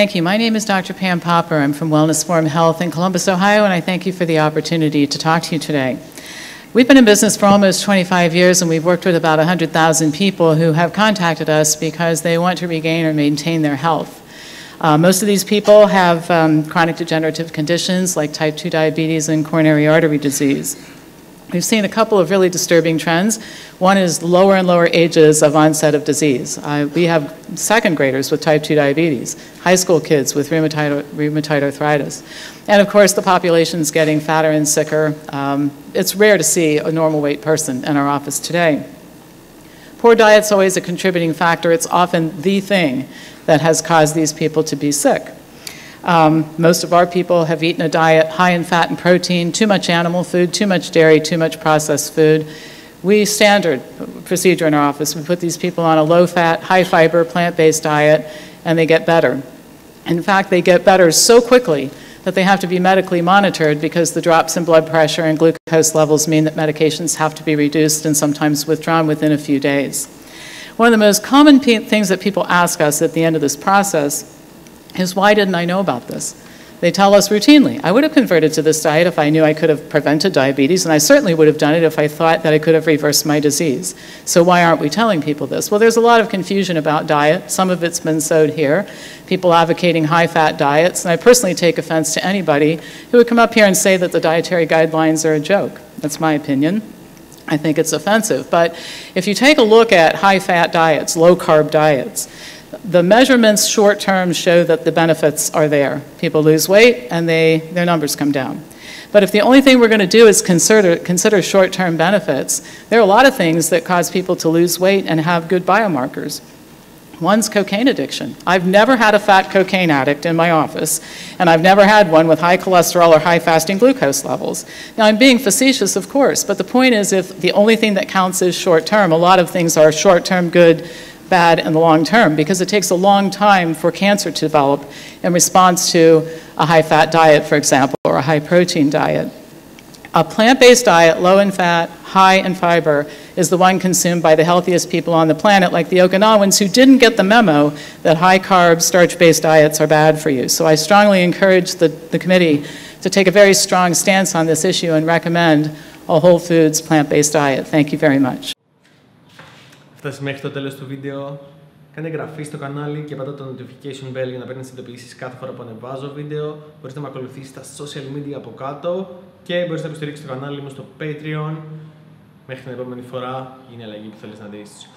Thank you. My name is Dr. Pam Popper. I'm from Wellness Forum Health in Columbus, Ohio, and I thank you for the opportunity to talk to you today. We've been in business for almost 25 years, and we've worked with about 100,000 people who have contacted us because they want to regain or maintain their health. Most of these people have chronic degenerative conditions like type 2 diabetes and coronary artery disease. We've seen a couple of really disturbing trends. One is lower and lower ages of onset of disease. We have second graders with type 2 diabetes, high school kids with rheumatoid arthritis. And of course, the population's getting fatter and sicker. It's rare to see a normal weight person in our office today. Poor diet's always a contributing factor. It's often the thing that has caused these people to be sick. Most of our people have eaten a diet high in fat and protein, too much animal food, too much dairy, too much processed food. We standard procedure in our office. We put these people on a low-fat, high-fiber, plant-based diet, and they get better. In fact, they get better so quickly that they have to be medically monitored because the drops in blood pressure and glucose levels mean that medications have to be reduced and sometimes withdrawn within a few days. One of the most common things that people ask us at the end of this process is, why didn't I know about this? They tell us routinely, I would have converted to this diet if I knew I could have prevented diabetes, and I certainly would have done it if I thought that I could have reversed my disease. So why aren't we telling people this? Well, there's a lot of confusion about diet. Some of it's been sowed here. People advocating high-fat diets, and I personally take offense to anybody who would come up here and say that the dietary guidelines are a joke. That's my opinion. I think it's offensive. But if you take a look at high-fat diets, low-carb diets, the measurements short-term show that the benefits are there. People lose weight and their numbers come down. But if the only thing we're going to do is consider short-term benefits, there are a lot of things that cause people to lose weight and have good biomarkers. One's cocaine addiction. I've never had a fat cocaine addict in my office, and I've never had one with high cholesterol or high fasting glucose levels. Now, I'm being facetious, of course, but the point is, if the only thing that counts is short-term, a lot of things are short-term good, bad in the long term, because it takes a long time for cancer to develop in response to a high-fat diet, for example, or a high-protein diet. A plant-based diet, low in fat, high in fiber, is the one consumed by the healthiest people on the planet, like the Okinawans, who didn't get the memo that high-carb, starch-based diets are bad for you. So I strongly encourage the committee to take a very strong stance on this issue and recommend a whole foods, plant-based diet. Thank you very much. Φτάσεις μέχρι το τέλος του βίντεο, κάνε εγγραφή στο κανάλι και πατά το notification bell για να παίρνεις ειδοποιήσεις κάθε φορά που ανεβάζω βίντεο. Μπορείς να με ακολουθήσεις στα social media από κάτω και μπορείς να υποστηρίξεις το κανάλι μου στο Patreon. Μέχρι την επόμενη φορά, είναι η αλλαγή που θέλεις να δεις.